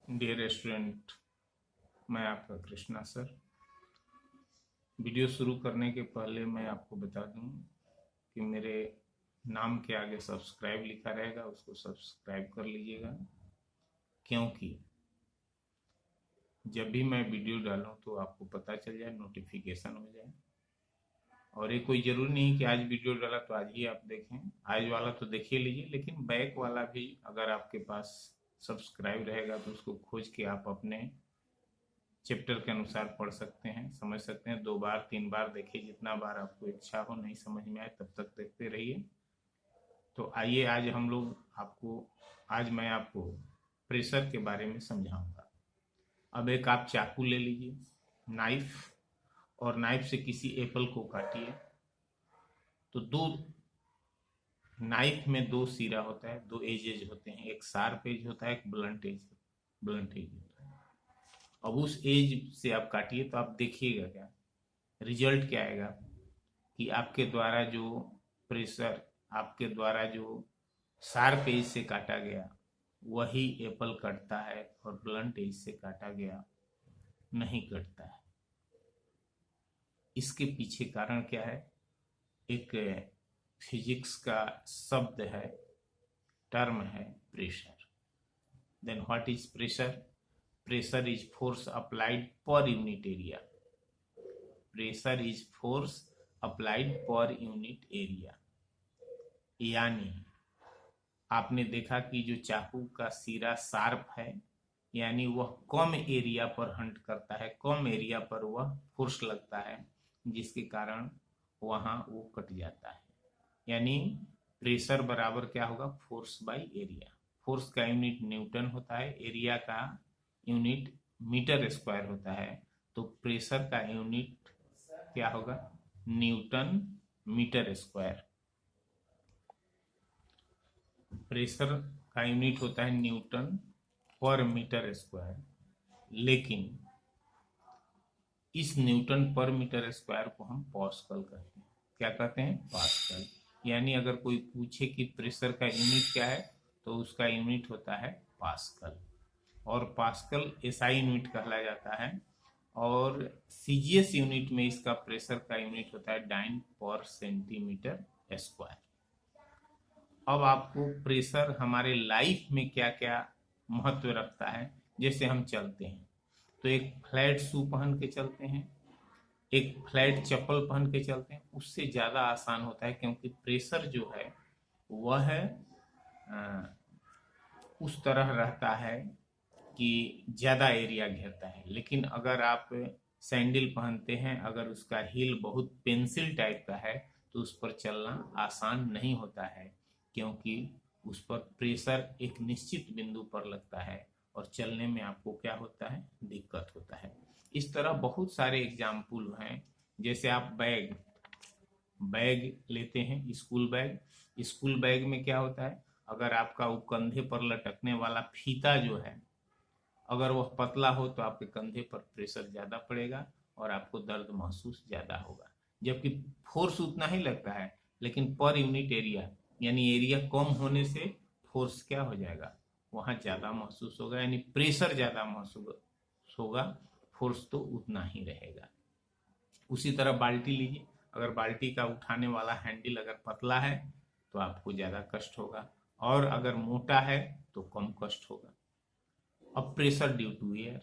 Dear student, मैं आपका Krishna sir. Video शुरू करने के पहले मैं आपको बता दूं कि मेरे नाम के आगे सब्सक्राइब लिखा रहेगा, उसको सब्सक्राइब कर लीजिएगा, क्योंकि जब भी मैं वीडियो डालूं तो आपको पता चल जाए, नोटिफिकेशन हो जाए। और ये कोई ज़रूरी नहीं कि आज वीडियो डाला तो आज ही आप देखें, आज वाला तो देखिए लीजिए, लेकिन बैक वाला भी अगर आपके पास सब्सक्राइब रहेगा तो उसको खोज के आप अपने चैप्टर के अनुसार पढ़ सकते हैं, समझ सकते हैं। 2 बार 3 बार देखिए, जितना बार आपको इच्छा हो, नहीं समझ में आए तब तक देखते रहिए। तो आइए आज मैं आपको प्रेशर के बारे में समझाऊंगा। अब एक आप चाकू ले लीजिए, नाइफ, और नाइफ से किसी एप्पल को काटिए। तो दो नाइफ में 2 सिरा होता है, 2 एजेज होते हैं, एक शार्प एज होता है, एक ब्लंट एज होता है। अब उस एज से आप काटिए तो आप देखिएगा क्या रिजल्ट क्या आएगा कि आपके द्वारा जो शार्प एज से काटा गया वही एप्पल कटता है, और ब्लंट एज से काटा गया नहीं कटता है। इसके पीछे कारण क्या है? एक फिजिक्स का शब्द है, टर्म है pressure. Then what is pressure? Pressure is force applied per unit area. Pressure is force applied per unit area. यानी आपने देखा कि जो चाकू का सिरा शार्प है, यानी वह कम एरिया पर हंट करता है, कम एरिया पर वह फोर्स लगता है, जिसके कारण वहां वो कट जाता है। यानी प्रेशर बराबर क्या होगा? Force by area. फोर्स का यूनिट न्यूटन होता है, एरिया का यूनिट मीटर स्क्वायर होता है, तो प्रेशर का यूनिट क्या होगा? Newton metre square. प्रेशर का यूनिट होता है न्यूटन पर मीटर स्क्वायर, लेकिन इस न्यूटन पर मीटर स्क्वायर को हम पास्कल कहते हैं। क्या कहते हैं? पास्कल। यानी अगर कोई पूछे कि प्रेशर का यूनिट क्या है, तो उसका यूनिट होता है पास्कल, और पास्कल एसआई यूनिट कहला जाता है। और सीजीएस यूनिट में इसका प्रेशर का यूनिट होता है डाइन पर सेंटीमीटर स्क्वायर। अब आपको प्रेशर हमारे लाइफ में क्या क्या महत्व रखता है। जैसे हम चलते हैं तो एक फ्लैट शू पहन के चलते हैं, एक फ्लैट चप्पल पहन के चलते हैं, उससे ज़्यादा आसान होता है, क्योंकि प्रेशर जो है वह उस तरह रहता है कि ज़्यादा एरिया घेरता है। लेकिन अगर आप सैंडल पहनते हैं, अगर उसका हील बहुत पेंसिल टाइप का है, तो उस पर चलना आसान नहीं होता है, क्योंकि उस पर प्रेशर एक निश्चित बिंदु पर लगता है और चलने में आपको क्या होता है? दिक्कत होता है। इस तरह बहुत सारे एग्जाम्पल हैं। जैसे आप बैग लेते हैं, स्कूल बैग में क्या होता है? अगर आपका वो कंधे पर लटकने वाला फीता जो है, अगर वह पतला हो तो आपके कंधे पर प्रेशर ज़्यादा पड़ेगा और आपको दर्द महसूस ज़्यादा होगा, जबकि फोर्स उतना ही लगता है, लेकिन पर यूनिट एरिया, यानी एरिया कम होने से फोर्स क्या हो जाएगा? वहाँ ज़्यादा महसूस होगा, यानी प्रेशर ज़्यादा महसूस होगा, फोर्स तो उतना ही रहेगा। उसी तरह बाल्टी लीजिए, अगर बाल्टी का उठाने वाला हैंडल अगर पतला है तो आपको ज़्यादा कष्ट होगा, और अगर मोटा है तो कम कष्ट होगा। अब pressure due to air.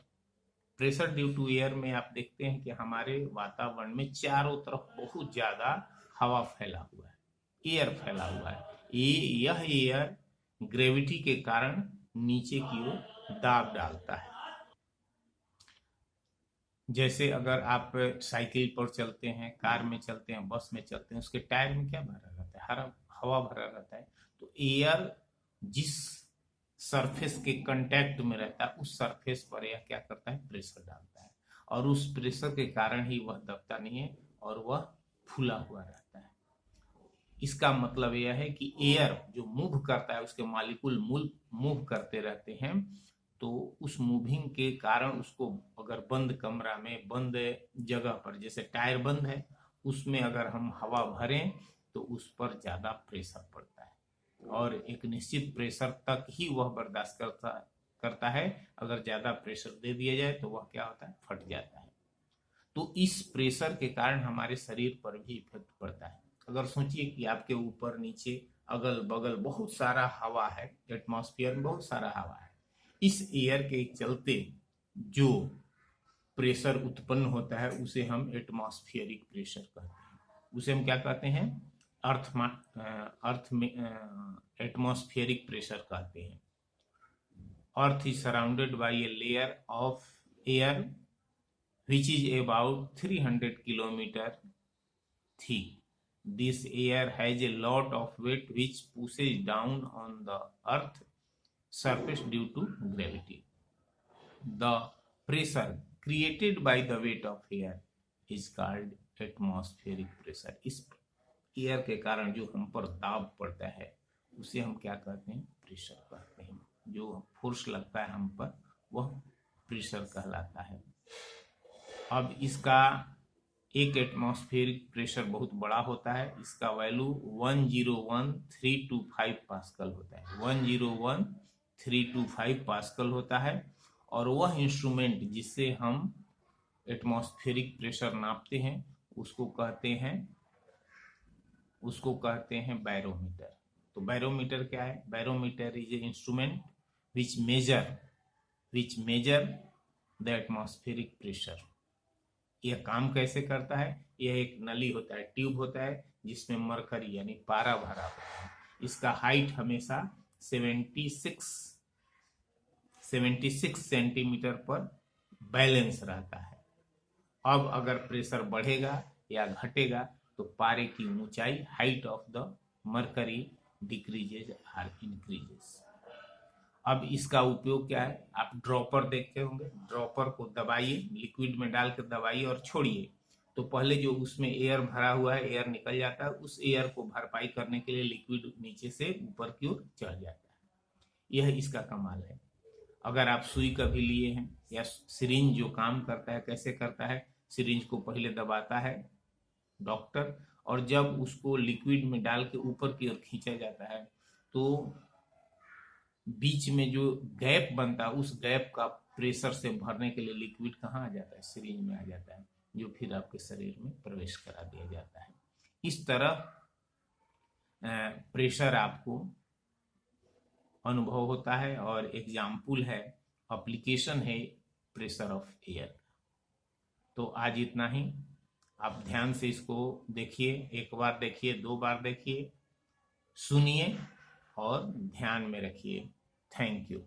Pressure due to air में आप देखते हैं कि हमारे वातावरण में चारों तरफ बहुत ज़्यादा हवा फैला हुआ है, एयर फैला हुआ है। यह एयर ग्रेविटी के कारण नीचे की ओर दाब डालता है। जैसे अगर आप साइकिल पर चलते हैं, कार में चलते हैं, बस में चलते हैं, उसके टायर में क्या भरा रहता है? हवा भरा रहता है। तो एयर जिस सरफेस के कांटेक्ट में रहता है, उस सरफेस पर यह क्या करता है? प्रेशर डालता है, और उस प्रेशर के कारण ही वह दबता नहीं है और वह फूला हुआ रहता है। इसका मतलब यह है कि एयर जो मूव करता है, उसके मॉलिक्यूल मूव करते रहते हैं, तो उस मूविंग के कारण उसको अगर बंद कमरा में, बंद जगह पर, जैसे टायर बंद है, उसमें अगर हम हवा भरें तो उस पर ज़्यादा प्रेशर पड़ता है, और एक निश्चित प्रेशर तक ही वह बर्दाश्त करता है, अगर ज्यादा प्रेशर दे दिया जाए तो वह क्या होता है, फट जाता है। तो इस प्रेशर के कारण हमारे शरीर पर भी इफेक्ट पड़ता है। अगर सोचिए कि आपके ऊपर नीचे अगल बगल बहुत सारा हवा है, एटमॉस्फेयर में बहुत सारा हवा है, इस एयर के चलते जो प्रेशर उत्पन्न होता है उसे हम एटमॉस्फेरिक प्रेशर कहते हैं। उसे हम क्या कहते हैं, अर्थ में एटमॉस्फेरिक प्रेशर कहते हैं। Earth is surrounded by a layer of air which is about 300 kilometer thick. This air has a lot of weight which pushes down on the earth surface due to gravity. The pressure created by the weight of air is called atmospheric pressure. इस air के कारण जो हम पर दाब पड़ता है उसे हम क्या कहते हैं, प्रेशर कहते हैं। जो फोर्स लगता है हम पर वह प्रेशर कहलाता है। अब इसका एक एटमॉस्फेरिक प्रेशर बहुत बड़ा होता है, इसका वैल्यू 101325 पास्कल होता है, 101325 पास्कल होता है। और वह इंस्ट्रूमेंट जिससे हम एटमॉस्फेरिक प्रेशर नापते हैं उसको कहते हैं बैरोमीटर। तो बैरोमीटर क्या है, barometer is a instrument which measure the atmospheric pressure. यह काम कैसे करता है, यह एक नली होता है, ट्यूब होता है जिसमें मरकरी यानी पारा भरा होता है। इसका हाइट हमेशा 76 सेंटीमीटर पर बैलेंस रहता है। अब अगर प्रेशर बढ़ेगा या घटेगा तो पारे की ऊंचाई, height of the mercury decreases और इंक्रीजेस। अब इसका उपयोग क्या है, आप ड्रॉपर देखते होंगे, ड्रॉपर को दबाइए, लिक्विड में डाल कर दबाइए और छोड़िए, तो पहले जो उसमें एयर भरा हुआ है एयर निकल जाता है, उस एयर को भरपाई करने के लिए लिक्विड नीचे से ऊपर की ओर चढ़ जाता है। यह इसका कमाल है। अगर आप सुई कभी लिए हैं या सिरिंज जो काम करता है, कैसे करता है, सिरिंज को पहले दबाता है डॉक्टर, और जब उसको लिक्विड में डाल के ऊपर की ओर खींचा जाता है तो बीच में जो गैप बनता है उस गैप का प्रेशर से भरने के लिए लिक्विड कहाँ आ जाता है, सिरिंज में आ जाता है, जो फिर आपके शरीर में प्रवेश करा दिया जाता है। इस तरह प्रेशर आपको अनुभव होता है और एग्जाम्पल है, एप्लीकेशन है प्रेशर ऑफ एयर। तो आज इतना ही। आप ध्यान से इसको देखिए, एक बार देखिए, 2 बार देखिए, सुनिए और ध्यान में रखिए। Thank you.